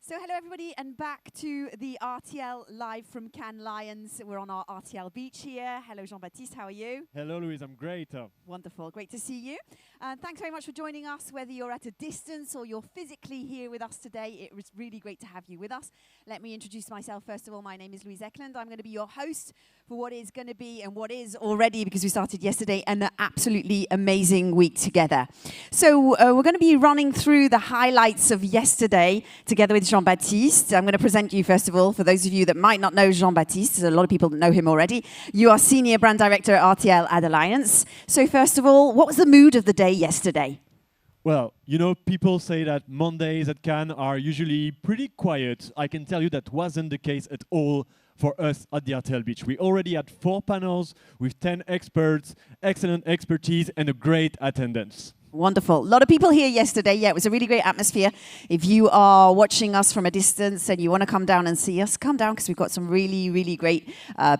So hello everybody and back to the RTL live from Cannes Lions. We're on our RTL beach here. Hello Jean-Baptiste, how are you? Hello Louise, I'm great. Wonderful, great to see you. Thanks very much for joining us, whether you're at a distance or you're physically here with us today. It was really great to have you with us. Let me introduce myself first of all. My name is Louise Eklund. I'm going to be your host for what is going to be, and what is already, because we started yesterday, an absolutely amazing week together. So we're going to be running through the highlights of yesterday together with Jean-Baptiste. I'm going to present you first of all, for those of you that might not know Jean-Baptiste. There's a lot of people that know him already. You are Senior Brand Director at RTL Ad Alliance. So first of all, what was the mood of the day yesterday? Well, you know, people say that Mondays at Cannes are usually pretty quiet. I can tell you that wasn't the case at all for us at the RTL Beach. We already had 4 panels with 10 experts, excellent expertise, and a great attendance. Wonderful. A lot of people here yesterday. Yeah, it was a really great atmosphere. If you are watching us from a distance and you want to come down and see us, come down because we've got some really, really great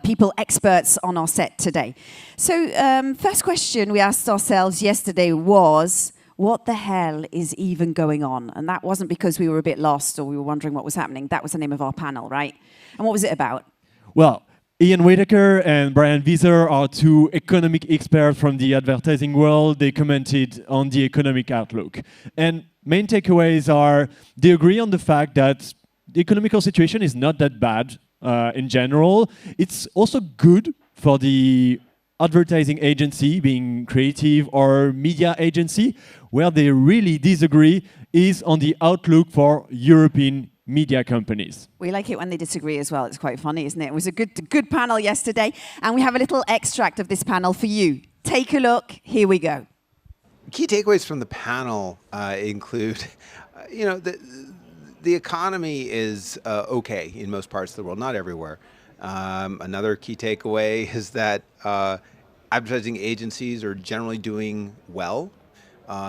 people, experts on our set today. So first question we asked ourselves yesterday was, what the hell is even going on? And that wasn't because we were a bit lost or we were wondering what was happening. That was the name of our panel, right? And what was it about? Well, Ian Whitaker and Brian Wieser are 2 economic experts from the advertising world. They commented on the economic outlook. And main takeaways are, they agree on the fact that the economical situation is not that bad in general. It's also good for the advertising agency, being creative, or media agency. Where they really disagree is on the outlook for European media companies. We like it when they disagree as well. It's quite funny, isn't it? It was a good panel yesterday, and we have a little extract of this panel for you. Take a look. Here we go. Key takeaways from the panel include, the economy is okay in most parts of the world, not everywhere. Another key takeaway is that advertising agencies are generally doing well.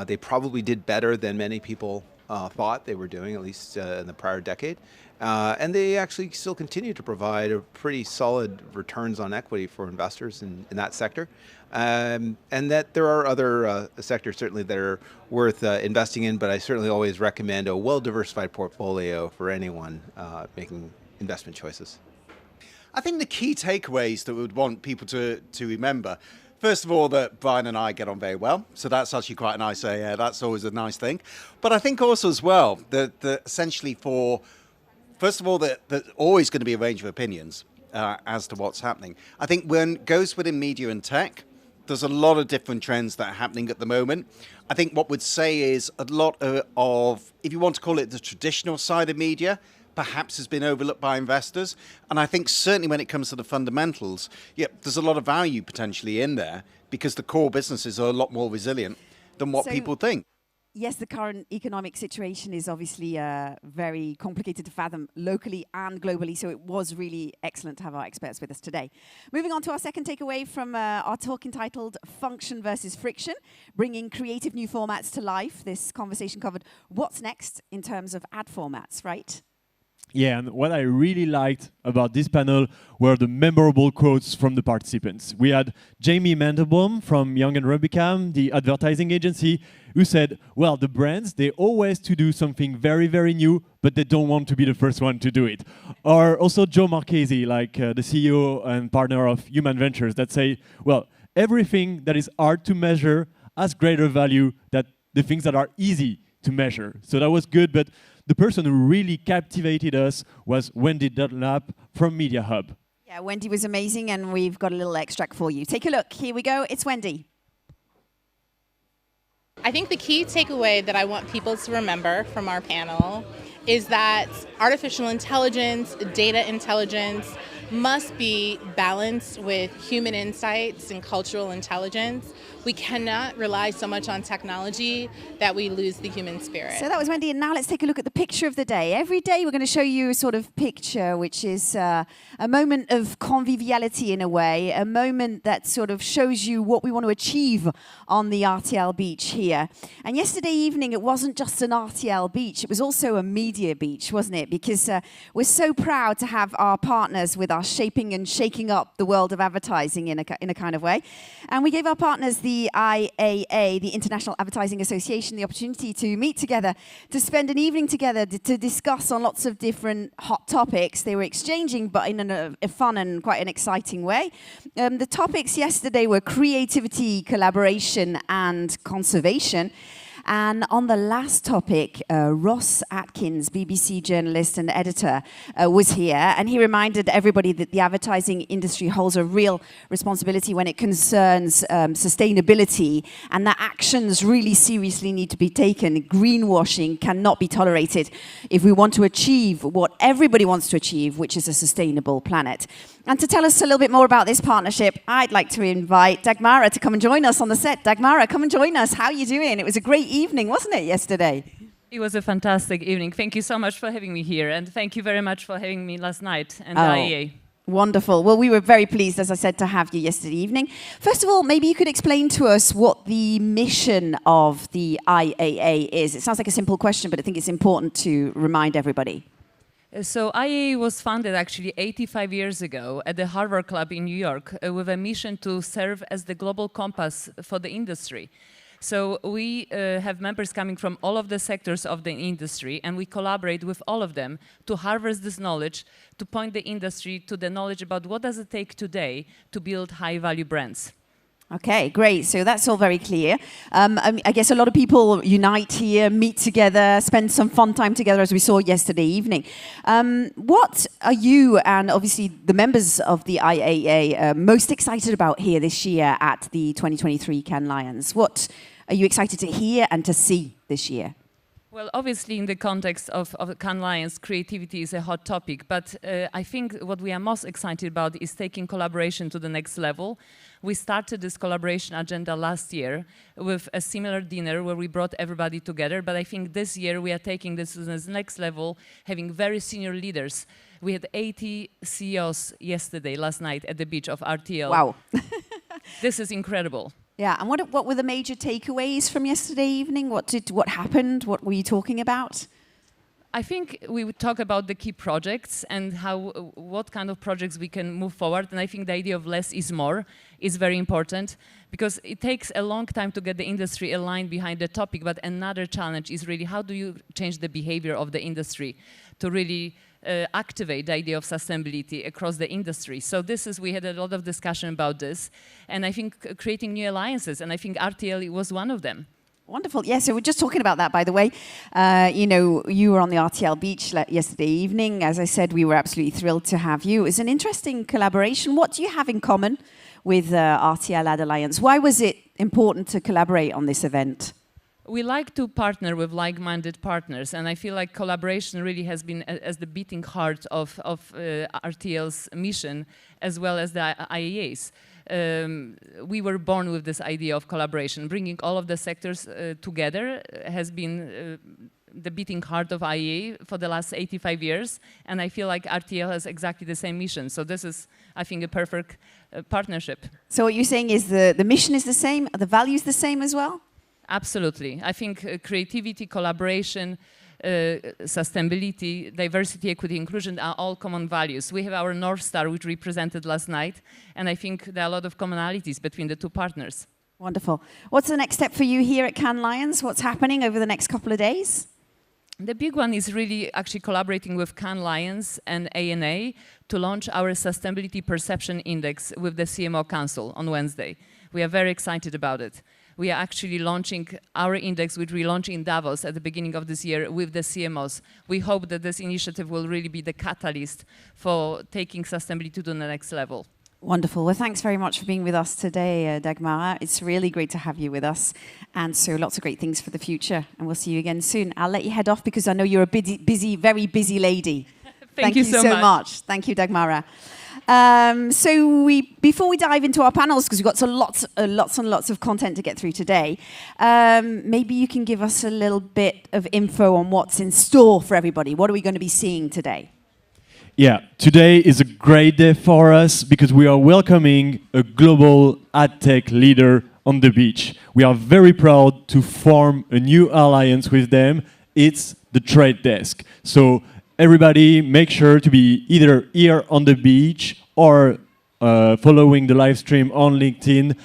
They probably did better than many people thought they were doing, at least in the prior decade. And they actually still continue to provide a pretty solid returns on equity for investors in that sector. And that there are other sectors certainly that are worth investing in, but I certainly always recommend a well-diversified portfolio for anyone making investment choices. I think the key takeaways that we would want people to remember, first of all, that Brian and I get on very well. So that's actually quite a nice, that's always a nice thing. But I think also as well that essentially first of all, that there's always going to be a range of opinions as to what's happening. I think when it goes within media and tech, there's a lot of different trends that are happening at the moment. I think what we'd say is a lot of, if you want to call it the traditional side of media, perhaps has been overlooked by investors. And I think certainly when it comes to the fundamentals, there's a lot of value potentially in there because the core businesses are a lot more resilient than what people think. Yes, the current economic situation is obviously very complicated to fathom locally and globally, so it was really excellent to have our experts with us today. Moving on to our second takeaway from our talk entitled Function versus Friction, bringing creative new formats to life. This conversation covered what's next in terms of ad formats, right? Yeah, and what I really liked about this panel were the memorable quotes from the participants. We had Jamie Mandelbaum from Young & Rubicam, the advertising agency, who said, well, the brands, they always to do something very, very new, but they don't want to be the first one to do it. Or also Joe Marchese, like the CEO and partner of Human Ventures, that say, well, everything that is hard to measure has greater value than the things that are easy to measure. So that was good, but the person who really captivated us was Wendy Dunlap from Media Hub. Yeah, Wendy was amazing, and we've got a little extract for you. Take a look. Here we go. It's Wendy. I think the key takeaway that I want people to remember from our panel is that artificial intelligence, data intelligence must be balanced with human insights and cultural intelligence. We cannot rely so much on technology that we lose the human spirit. So that was Wendy, and now let's take a look at the picture of the day. Every day we're going to show you a sort of picture which is a moment of conviviality in a way, a moment that sort of shows you what we want to achieve on the RTL beach here. And yesterday evening it wasn't just an RTL beach, it was also a media beach, wasn't it? Because we're so proud to have our partners with us shaping and shaking up the world of advertising in a kind of way. And we gave our partners the the IAA, the International Advertising Association, the opportunity to meet together, to spend an evening together, to discuss on lots of different hot topics. They were exchanging, but in a fun and quite an exciting way. The topics yesterday were creativity, collaboration, and conservation. And on the last topic, Ross Atkins, BBC journalist and editor, was here, and he reminded everybody that the advertising industry holds a real responsibility when it concerns sustainability, and that actions really seriously need to be taken. Greenwashing cannot be tolerated if we want to achieve what everybody wants to achieve, which is a sustainable planet. And to tell us a little bit more about this partnership, I'd like to invite Dagmara to come and join us on the set. Dagmara, come and join us. How are you doing? It was a great evening, wasn't it, yesterday? It was a fantastic evening. Thank you so much for having me here, and thank you very much for having me last night and IAA. Wonderful. Well, we were very pleased, as I said, to have you yesterday evening. First of all, maybe you could explain to us what the mission of the IAA is. It sounds like a simple question, but I think it's important to remind everybody. So IAA was founded actually 85 years ago at the Harvard Club in New York with a mission to serve as the global compass for the industry. So we have members coming from all of the sectors of the industry, and we collaborate with all of them to harvest this knowledge, to point the industry to the knowledge about what does it take today to build high-value brands. Okay, great. So that's all very clear. I guess a lot of people unite here, meet together, spend some fun time together, as we saw yesterday evening. What are you and obviously the members of the IAA most excited about here this year at the 2023 Cannes Lions? What are you excited to hear and to see this year? Well, obviously, in the context of Cannes Lions, creativity is a hot topic, but I think what we are most excited about is taking collaboration to the next level. We started this collaboration agenda last year with a similar dinner where we brought everybody together, but I think this year we are taking this to the next level, having very senior leaders. We had 80 CEOs last night at the beach of RTL. Wow. This is incredible. Yeah, and what were the major takeaways from yesterday evening? What happened? What were you talking about? I think we would talk about the key projects and what kind of projects we can move forward. And I think the idea of less is more is very important, because it takes a long time to get the industry aligned behind the topic. But another challenge is really how do you change the behavior of the industry to really activate the idea of sustainability across the industry. So we had a lot of discussion about this, and I think creating new alliances, and I think RTL was one of them. Wonderful. Yeah, so we're just talking about that, by the way. You were on the RTL beach yesterday evening. As I said, we were absolutely thrilled to have you. It's an interesting collaboration. What do you have in common with RTL Ad Alliance? Why was it important to collaborate on this event? We like to partner with like-minded partners, and I feel like collaboration really has been as the beating heart of RTL's mission, as well as the IAA's. We were born with this idea of collaboration. Bringing all of the sectors together has been the beating heart of IAA for the last 85 years, and I feel like RTL has exactly the same mission. So this is, I think, a perfect partnership. So what you're saying is the mission is the same, are the values the same as well? Absolutely. I think creativity, collaboration, sustainability, diversity, equity, inclusion are all common values. We have our North Star, which we presented last night, and I think there are a lot of commonalities between the two partners. Wonderful. What's the next step for you here at Cannes Lions? What's happening over the next couple of days? The big one is really actually collaborating with Cannes Lions and ANA to launch our Sustainability Perception Index with the CMO Council on Wednesday. We are very excited about it. We are actually launching our index, which we launched in Davos at the beginning of this year with the CMOs. We hope that this initiative will really be the catalyst for taking sustainability to the next level. Wonderful. Well, thanks very much for being with us today, Dagmara. It's really great to have you with us. And so lots of great things for the future. And we'll see you again soon. I'll let you head off because I know you're a busy, very busy lady. Thank you so much. Thank you, Dagmara. Before we dive into our panels, because we've got lots and lots of content to get through today, maybe you can give us a little bit of info on what's in store for everybody. What are we going to be seeing today? Yeah, today is a great day for us because we are welcoming a global ad tech leader on the beach. We are very proud to form a new alliance with them. It's the Trade Desk. So everybody make sure to be either here on the beach or following the live stream on LinkedIn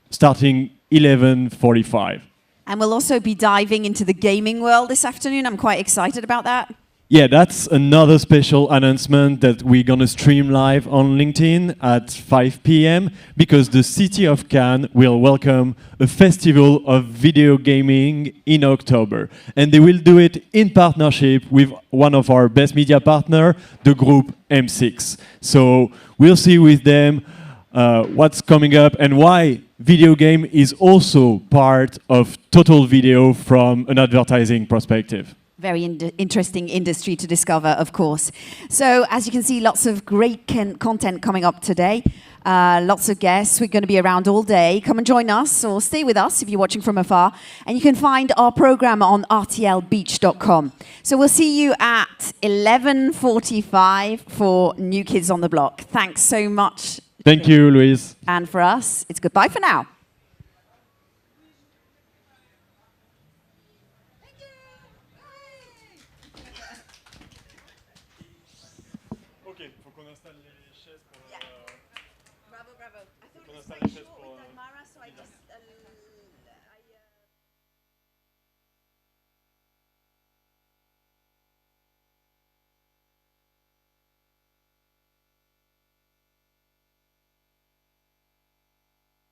starting 11:45. And we'll also be diving into the gaming world this afternoon. I'm quite excited about that. Yeah, that's another special announcement that we're going to stream live on LinkedIn at 5 p.m. because the city of Cannes will welcome a festival of video gaming in October. And they will do it in partnership with one of our best media partner, the group M6. So we'll see with them what's coming up and why video game is also part of total video from an advertising perspective. Very interesting industry to discover, of course. So, as you can see, lots of great content coming up today. Lots of guests. We're going to be around all day. Come and join us or stay with us if you're watching from afar. And you can find our program on rtlbeach.com. So we'll see you at 11:45 for New Kids on the Block. Thanks so much. Thank you, Louise. And for us, it's goodbye for now. Ok, faut qu'on installe les chaises pour